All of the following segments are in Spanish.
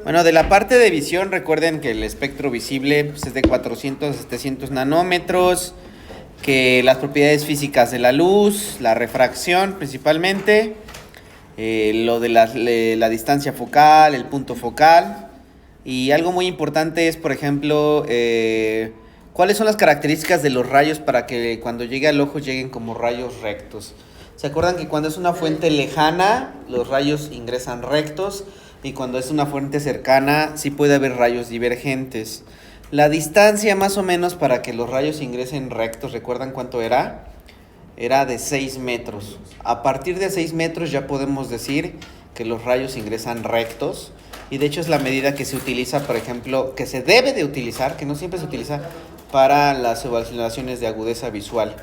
Bueno, de la parte de visión, recuerden que el espectro visible pues, es de 400 a 700 nanómetros, que las propiedades físicas de la luz, la refracción principalmente, lo de la distancia focal, el punto focal, y algo muy importante es, por ejemplo, cuáles son las características de los rayos para que cuando llegue al ojo lleguen como rayos rectos. ¿Se acuerdan que cuando es una fuente lejana, los rayos ingresan rectos? Y cuando es una fuente cercana, sí puede haber rayos divergentes. La distancia más o menos para que los rayos ingresen rectos, ¿recuerdan cuánto era? Era de 6 metros. A partir de 6 metros ya podemos decir que los rayos ingresan rectos. Y de hecho es la medida que se utiliza, por ejemplo, que se debe de utilizar, que no siempre se utiliza, para las evaluaciones de agudeza visual.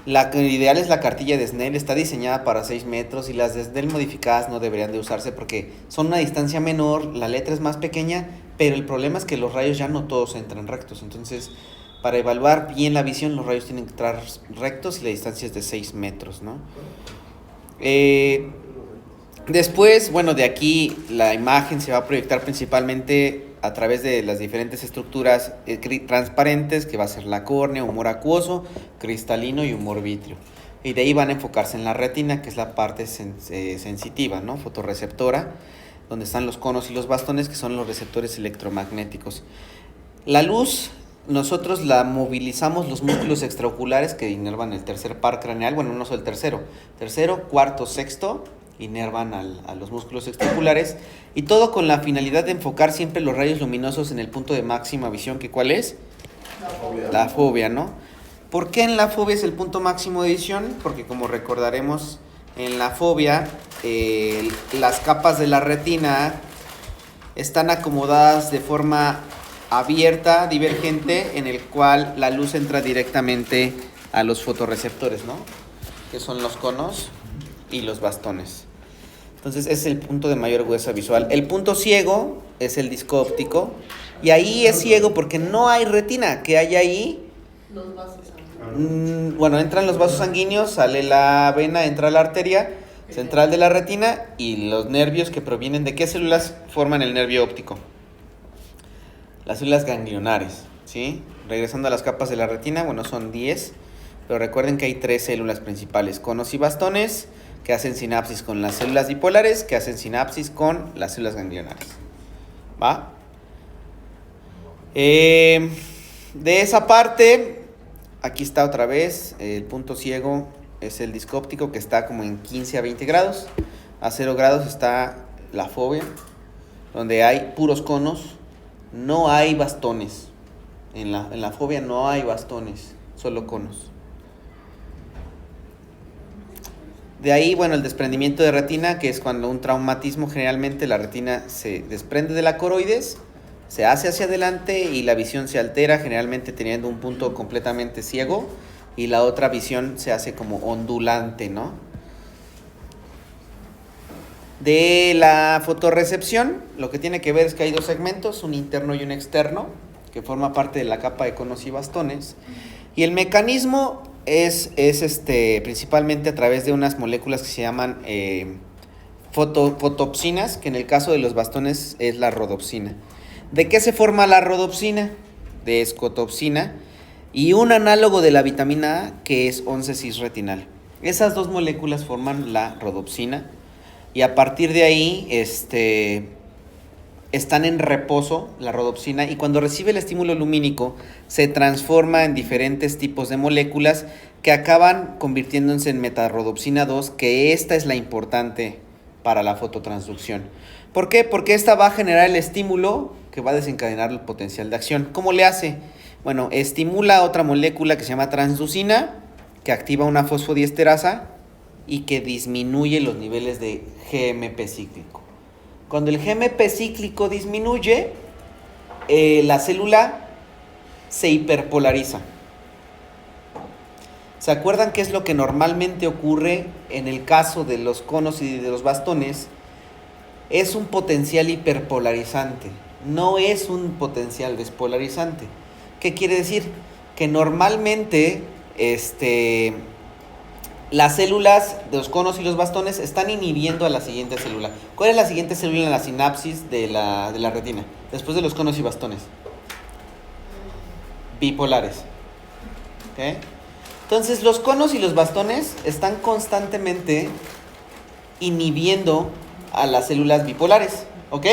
La ideal es la cartilla de Snell, está diseñada para 6 metros y las de Snell modificadas no deberían de usarse porque son una distancia menor, la letra es más pequeña, pero el problema es que los rayos ya no todos entran rectos. Entonces, para evaluar bien la visión, los rayos tienen que entrar rectos y la distancia es de 6 metros, ¿no? Después, bueno, de aquí la imagen se va a proyectar principalmente a través de las diferentes estructuras transparentes, que va a ser la córnea, humor acuoso, cristalino y humor vítreo. Y de ahí van a enfocarse en la retina, que es la parte sensitiva, ¿no? Fotorreceptora, donde están los conos y los bastones, que son los receptores electromagnéticos. La luz, nosotros la movilizamos los músculos extraoculares que inervan el tercer par craneal, bueno, no solo el tercero, cuarto, sexto, inervan a los músculos extraoculares, y todo con la finalidad de enfocar siempre los rayos luminosos en el punto de máxima visión, que ¿cuál es? La fobia, ¿no? ¿Por qué en la fobia es el punto máximo de visión? Porque como recordaremos, en la fobia las capas de la retina están acomodadas de forma abierta, divergente, en el cual la luz entra directamente a los fotorreceptores, ¿no? Que son los conos y los bastones. Entonces es el punto de mayor agudeza visual. El punto ciego es el disco óptico, y ahí es ciego porque no hay retina. ¿Qué hay ahí? Los vasos sanguíneos. Bueno, entran los vasos sanguíneos, sale la vena, entra la arteria central de la retina, y los nervios que provienen de qué células forman el nervio óptico. Las células ganglionares, ¿sí? Regresando a las capas de la retina, bueno, son 10, pero recuerden que hay 3 células principales, conos y bastones, que hacen sinapsis con las células dipolares, que hacen sinapsis con las células ganglionares. ¿Va? De esa parte, aquí está otra vez, el punto ciego es el disco óptico, que está como en 15 a 20 grados. A 0 grados está la fobia, donde hay puros conos, no hay bastones. En la fobia no hay bastones, solo conos. De ahí, bueno, el desprendimiento de retina, que es cuando un traumatismo, generalmente la retina se desprende de la coroides, se hace hacia adelante y la visión se altera, generalmente teniendo un punto completamente ciego, y la otra visión se hace como ondulante, ¿no? De la fotorrecepción, lo que tiene que ver es que hay 2 segmentos, un interno y un externo, que forma parte de la capa de conos y bastones. Y el mecanismo es principalmente a través de unas moléculas que se llaman fotopsinas, que en el caso de los bastones es la rodopsina. ¿De qué se forma la rodopsina? De escotopsina, y un análogo de la vitamina A, que es 11-cis-retinal. Esas 2 moléculas forman la rodopsina, y a partir de ahí están en reposo la rodopsina, y cuando recibe el estímulo lumínico se transforma en diferentes tipos de moléculas que acaban convirtiéndose en metarrodopsina 2, que esta es la importante para la fototransducción. ¿Por qué? Porque esta va a generar el estímulo que va a desencadenar el potencial de acción. ¿Cómo le hace? Bueno, estimula otra molécula que se llama transducina, que activa una fosfodiesterasa y que disminuye los niveles de GMP cíclico. Cuando el GMP cíclico disminuye, la célula se hiperpolariza. ¿Se acuerdan qué es lo que normalmente ocurre en el caso de los conos y de los bastones? Es un potencial hiperpolarizante, no es un potencial despolarizante. ¿Qué quiere decir? Que normalmente las células de los conos y los bastones están inhibiendo a la siguiente célula. ¿Cuál es la siguiente célula en la sinapsis de la retina? Después de los conos y bastones. Bipolares. ¿Ok? Entonces, los conos y los bastones están constantemente inhibiendo a las células bipolares. ¿Ok?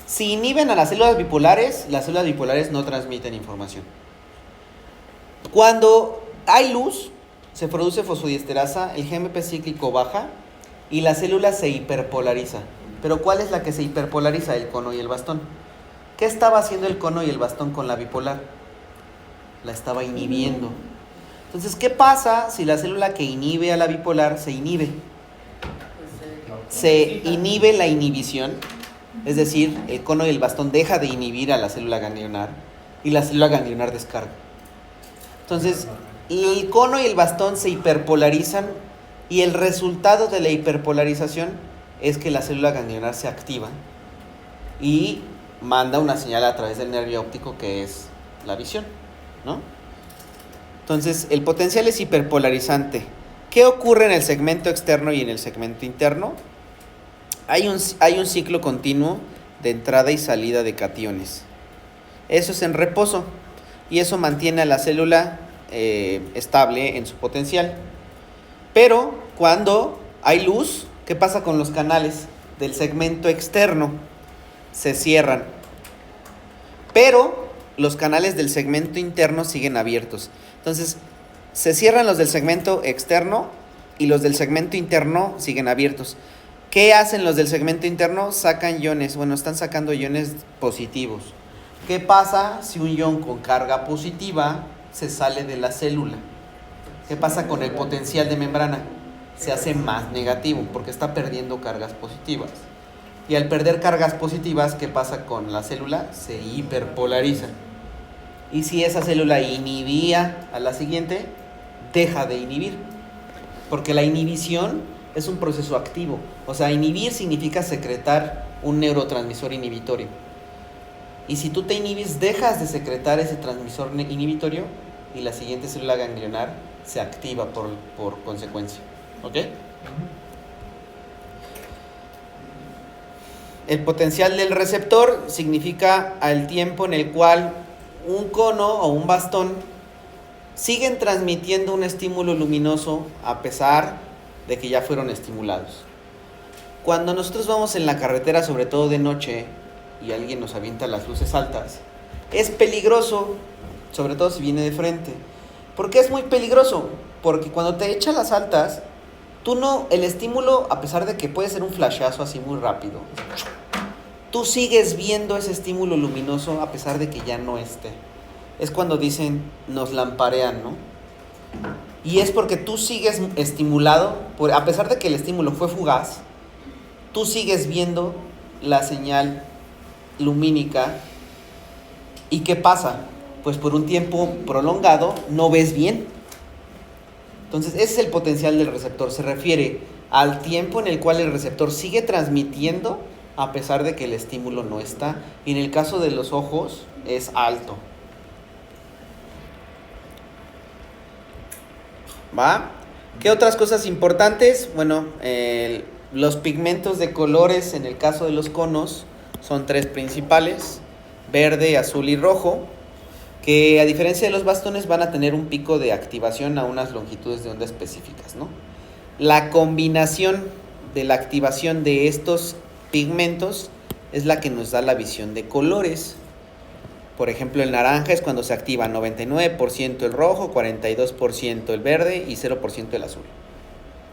Si inhiben a las células bipolares no transmiten información. Cuando hay luz, se produce fosfodiesterasa, el GMP cíclico baja y la célula se hiperpolariza. Pero ¿cuál es la que se hiperpolariza? El cono y el bastón. ¿Qué estaba haciendo el cono y el bastón con la bipolar? La estaba inhibiendo. Entonces, ¿qué pasa si la célula que inhibe a la bipolar se inhibe? Se inhibe la inhibición, es decir, el cono y el bastón deja de inhibir a la célula ganglionar y la célula ganglionar descarga. Entonces, el cono y el bastón se hiperpolarizan y el resultado de la hiperpolarización es que la célula ganglionar se activa y manda una señal a través del nervio óptico que es la visión, ¿no? Entonces, el potencial es hiperpolarizante. ¿Qué ocurre en el segmento externo y en el segmento interno? Hay un ciclo continuo de entrada y salida de cationes. Eso es en reposo y eso mantiene a la célula estable en su potencial. Pero cuando hay luz, ¿qué pasa con los canales del segmento externo? Se cierran. Pero los canales del segmento interno siguen abiertos. Entonces, se cierran los del segmento externo y los del segmento interno siguen abiertos. ¿Qué hacen los del segmento interno? Sacan iones. Bueno, están sacando iones positivos. ¿Qué pasa si un ion con carga positiva se sale de la célula? ¿Qué pasa con el potencial de membrana? Se hace más negativo porque está perdiendo cargas positivas. Y al perder cargas positivas, ¿qué pasa con la célula? Se hiperpolariza. Y si esa célula inhibía a la siguiente, deja de inhibir. Porque la inhibición es un proceso activo. O sea, inhibir significa secretar un neurotransmisor inhibitorio. Y si tú te inhibes, dejas de secretar ese transmisor inhibitorio y la siguiente célula ganglionar se activa por consecuencia. ¿Ok? El potencial del receptor significa el tiempo en el cual un cono o un bastón siguen transmitiendo un estímulo luminoso a pesar de que ya fueron estimulados. Cuando nosotros vamos en la carretera, sobre todo de noche, y alguien nos avienta las luces altas, es peligroso, sobre todo si viene de frente. ¿Por qué es muy peligroso? Porque cuando te echa las altas, el estímulo, a pesar de que puede ser un flashazo así muy rápido, tú sigues viendo ese estímulo luminoso a pesar de que ya no esté. Es cuando dicen, nos lamparean, ¿no? Y es porque tú sigues estimulado, a pesar de que el estímulo fue fugaz, tú sigues viendo la señal lumínica. ¿Y qué pasa? Pues por un tiempo prolongado no ves bien. Entonces, ese es el potencial del receptor. Se refiere al tiempo en el cual el receptor sigue transmitiendo a pesar de que el estímulo no está. Y en el caso de los ojos es alto. ¿Va? ¿Qué otras cosas importantes? Bueno, los pigmentos de colores en el caso de los conos son 3 principales: verde, azul y rojo, que a diferencia de los bastones van a tener un pico de activación a unas longitudes de onda específicas, ¿no? La combinación de la activación de estos pigmentos es la que nos da la visión de colores. Por ejemplo, el naranja es cuando se activa 99% el rojo, 42% el verde y 0% el azul.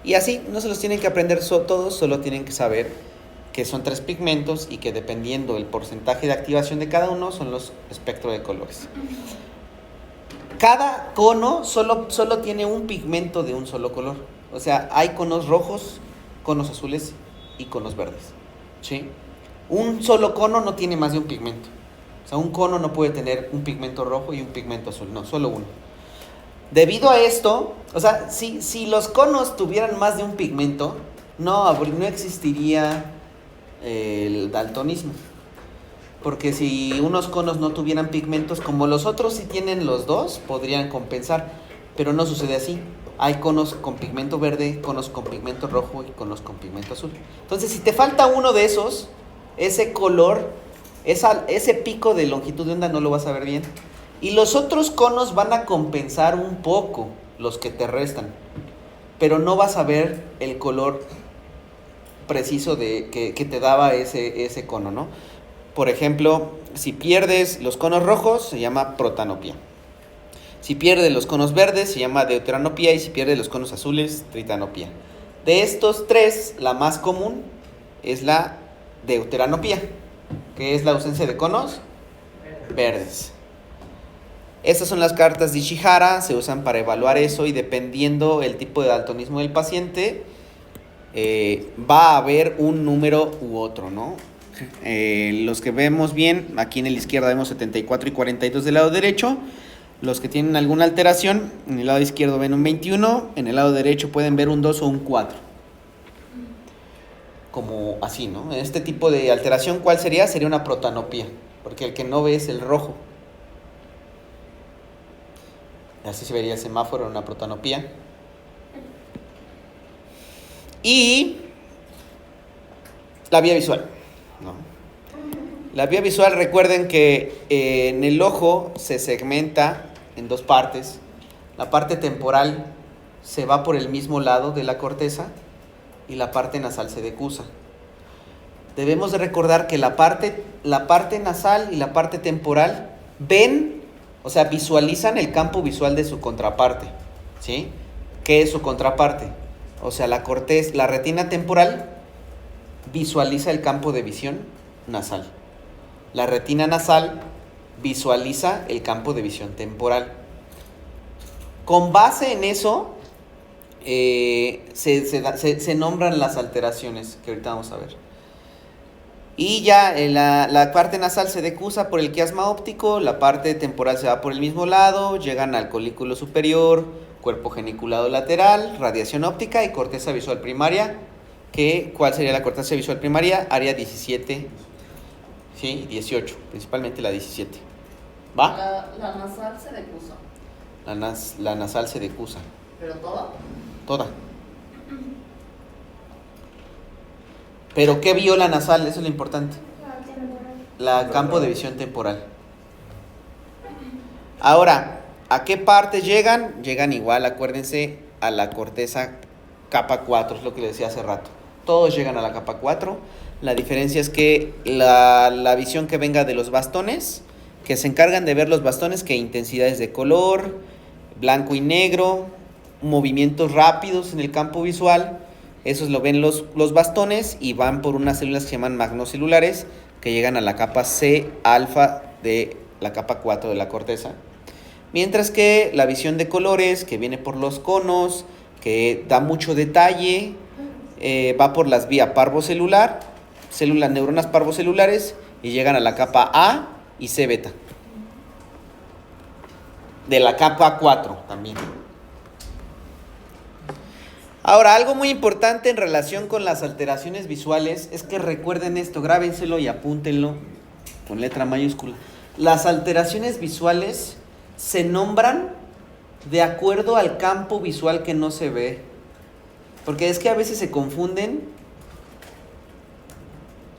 Y así, no se los tienen que aprender todos, solo tienen que saber que son 3 pigmentos y que dependiendo del porcentaje de activación de cada uno son los espectros de colores. Cada cono solo tiene un pigmento de un solo color. O sea, hay conos rojos, conos azules y conos verdes, ¿sí? Un solo cono no tiene más de un pigmento. O sea, un cono no puede tener un pigmento rojo y un pigmento azul, no, solo uno. Debido a esto, o sea, si los conos tuvieran más de un pigmento, no existiría el daltonismo. Porque si unos conos no tuvieran pigmentos, como los otros sí tienen los dos, podrían compensar. pero no sucede así. Hay conos con pigmento verde, conos con pigmento rojo y conos con pigmento azul. Entonces, si te falta uno de esos, ese color, ese pico de longitud de onda no lo vas a ver bien. Y los otros conos van a compensar un poco los que te restan, pero no vas a ver el color preciso que te daba ese cono, ¿no? Por ejemplo, si pierdes los conos rojos, se llama protanopía. Si pierdes los conos verdes, se llama deuteranopía. Y si pierdes los conos azules, tritanopía. De estos tres, la más común es la deuteranopía, que es la ausencia de conos verdes. Estas son las cartas de Ishihara, se usan para evaluar eso y dependiendo el tipo de daltonismo del paciente, va a haber un número u otro, ¿no? Los que vemos bien, aquí en la izquierda vemos 74 y 42 del lado derecho. Los que tienen alguna alteración, en el lado izquierdo ven un 21, en el lado derecho pueden ver un 2 o un 4. Como así, ¿no? Este tipo de alteración, ¿cuál sería? Sería una protanopía, porque el que no ve es el rojo. Así se vería el semáforo en una protanopía. Y la vía visual, ¿no? La vía visual, recuerden que en el ojo se segmenta en dos partes. La parte temporal se va por el mismo lado de la corteza y la parte nasal se decusa. Debemos de recordar que la parte nasal y la parte temporal ven, o sea, visualizan el campo visual de su contraparte, ¿sí? ¿Qué es su contraparte? O sea, la retina temporal visualiza el campo de visión nasal. La retina nasal visualiza el campo de visión temporal. Con base en eso, se nombran las alteraciones que ahorita vamos a ver. Y ya la parte nasal se decusa por el quiasma óptico, la parte temporal se va por el mismo lado, llegan al colículo superior, cuerpo geniculado lateral, radiación óptica y corteza visual primaria. ¿Cuál sería la corteza visual primaria? Área 17. Sí, 18, principalmente la 17. ¿Va? La nasal se decusa. La nasal se decusa. ¿Pero toda? Toda. ¿Pero qué vio la nasal? Eso es lo importante. La campo de visión temporal. Ahora, ¿a qué parte llegan? Llegan igual, acuérdense, a la corteza capa 4, es lo que les decía hace rato. Todos llegan a la capa 4. La diferencia es que la visión que venga de los bastones, que se encargan de ver los bastones, que intensidades de color, blanco y negro, movimientos rápidos en el campo visual, esos lo ven los bastones y van por unas células que se llaman magnocelulares, que llegan a la capa C alfa de la capa 4 de la corteza. Mientras que la visión de colores, que viene por los conos, que da mucho detalle, va por las vías parvocelular, neuronas parvocelulares, y llegan a la capa A y C beta. De la capa 4 también. Ahora, algo muy importante en relación con las alteraciones visuales es que recuerden esto, grábenselo y apúntenlo con letra mayúscula. Las alteraciones visuales se nombran de acuerdo al campo visual que no se ve. Porque es que a veces se confunden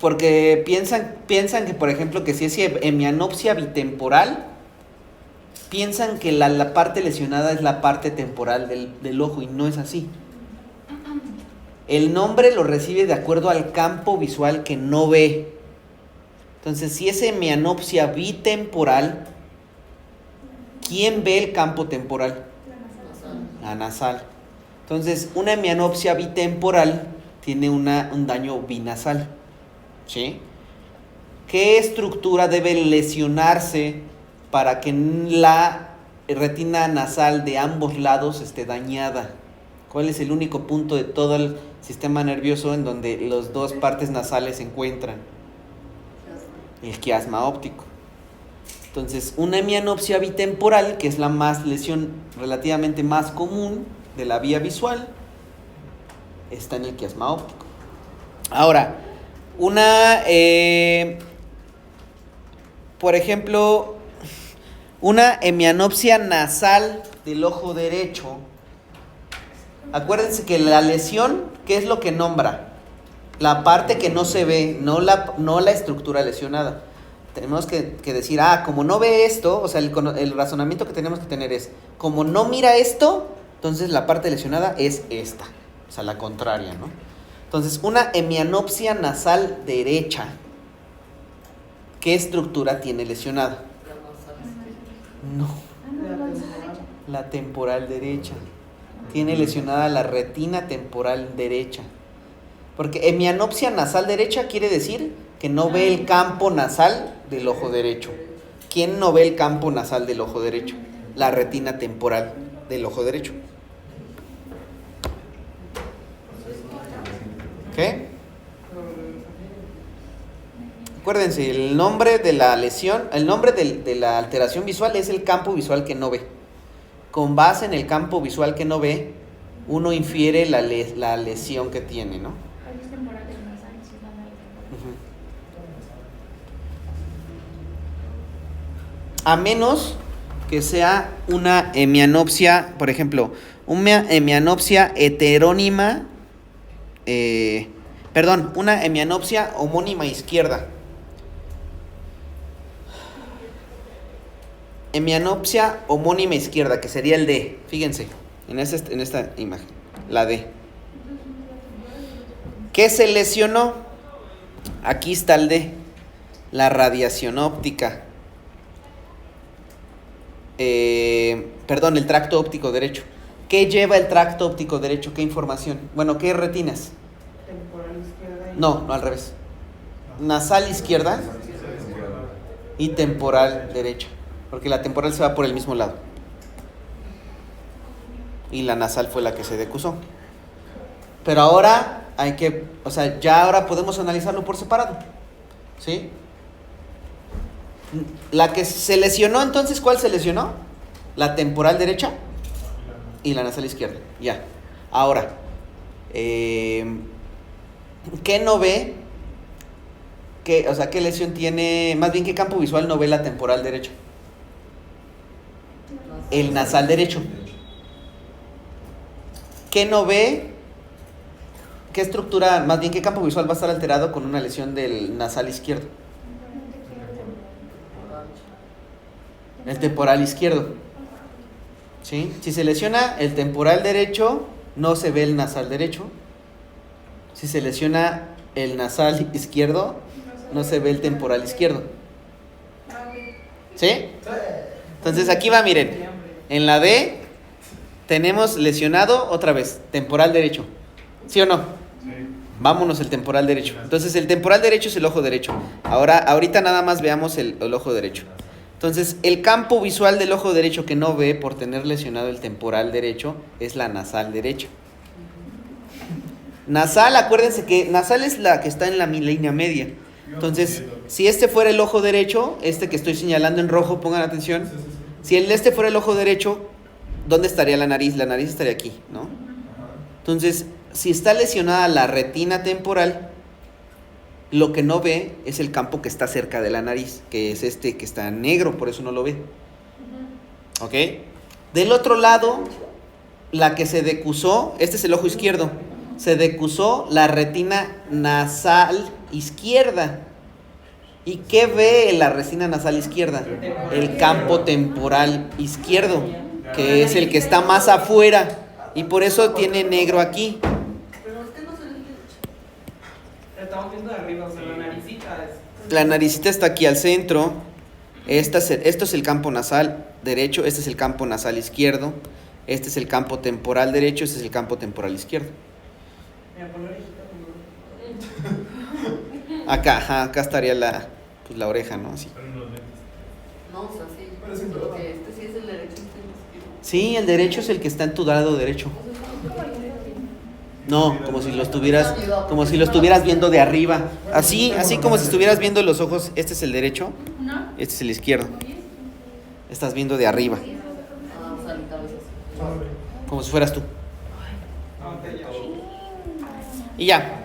porque piensan que, por ejemplo, que si es hemianopsia bitemporal, piensan que la parte lesionada es la parte temporal del ojo y no es así. El nombre lo recibe de acuerdo al campo visual que no ve. Entonces, si es hemianopsia bitemporal, ¿quién ve el campo temporal? La nasal. Entonces, una hemianopsia bitemporal tiene un daño binasal, ¿sí? ¿Qué estructura debe lesionarse para que la retina nasal de ambos lados esté dañada? ¿Cuál es el único punto de todo el sistema nervioso en donde las dos partes nasales se encuentran? El quiasma óptico. Entonces, una hemianopsia bitemporal, que es la lesión relativamente más común de la vía visual, está en el quiasma óptico. Ahora, por ejemplo, una hemianopsia nasal del ojo derecho, acuérdense que la lesión, ¿qué es lo que nombra? La parte que no se ve, no la estructura lesionada. Tenemos que decir, como no ve esto, o sea, el razonamiento que tenemos que tener es, como no mira esto, entonces la parte lesionada es esta, o sea, la contraria, ¿no? Entonces, una hemianopsia nasal derecha, ¿qué estructura tiene lesionada? No, la temporal derecha. Tiene lesionada la retina temporal derecha. Porque hemianopsia nasal derecha quiere decir que no ve el campo nasal del ojo derecho. ¿Quién no ve el campo nasal del ojo derecho? La retina temporal del ojo derecho. ¿Ok? Acuérdense, el nombre de la lesión, el nombre de la alteración visual es el campo visual que no ve. Con base en el campo visual que no ve, uno infiere la lesión que tiene, ¿no? A menos que sea una hemianopsia, por ejemplo, una hemianopsia heterónima, una hemianopsia homónima izquierda. Hemianopsia homónima izquierda, que sería el D. Fíjense, en esta imagen, la D. ¿Qué se lesionó? Aquí está el D, la radiación óptica. El tracto óptico derecho. ¿Qué lleva el tracto óptico derecho? ¿Qué información? Bueno, ¿qué retinas? Temporal izquierda. No, al revés. Nasal izquierda y temporal derecha. Porque la temporal se va por el mismo lado. Y la nasal fue la que se decusó. Pero ahora ya ahora podemos analizarlo por separado. ¿Sí? La que se lesionó entonces, ¿cuál se lesionó? La temporal derecha y la nasal izquierda. Ya. Ahora, ¿qué no ve? ¿Qué lesión tiene? Más bien, ¿qué campo visual no ve la temporal derecha? El nasal derecho. ¿Qué no ve? ¿Qué estructura, más bien qué campo visual va a estar alterado con una lesión del nasal izquierdo? El temporal izquierdo. ¿Sí? Si se lesiona el temporal derecho, no se ve el nasal derecho. Si se lesiona el nasal izquierdo, no se ve el temporal izquierdo. ¿Sí? Entonces aquí va, miren. En la D tenemos lesionado otra vez, temporal derecho. ¿Sí o no? Sí. Vámonos el temporal derecho. Entonces el temporal derecho es el ojo derecho. Ahorita nada más veamos el ojo derecho. Entonces el campo visual del ojo derecho que no ve por tener lesionado el temporal derecho es la nasal derecha. Nasal, acuérdense que nasal es la que está en la línea media. Entonces, si este fuera el ojo derecho, este que estoy señalando en rojo, pongan atención. Si este fuera el ojo derecho, ¿dónde estaría la nariz? La nariz estaría aquí, ¿no? Entonces, si está lesionada la retina temporal, lo que no ve es el campo que está cerca de la nariz, que es este que está negro, por eso no lo ve. ¿Ok? Del otro lado, la que se decusó, este es el ojo izquierdo, se decusó la retina nasal izquierda. ¿Y qué ve la retina nasal izquierda? El campo temporal izquierdo, que es el que está más afuera, y por eso tiene negro aquí. Pero es que no se le entiende. Estamos viendo de arriba, o sea, la naricita es. La naricita está aquí al centro. Esto es el campo nasal derecho, este es el campo nasal izquierdo, este es el campo temporal derecho, este es el campo temporal izquierdo. Mira, pon la orejita, Acá estaría la oreja, ¿no? Así. Pero no los lentes. No, o sea, sí. Parece un Porque este sí es el derecho, este es el izquierdo. Sí, el derecho es el que está en tu lado derecho. No, como si lo estuvieras viendo de arriba. Así como si estuvieras viendo los ojos, este es el derecho, este es el izquierdo. Estás viendo de arriba, O sea, literal es así. como si fueras tú. Ah, ok, ya. Y ya.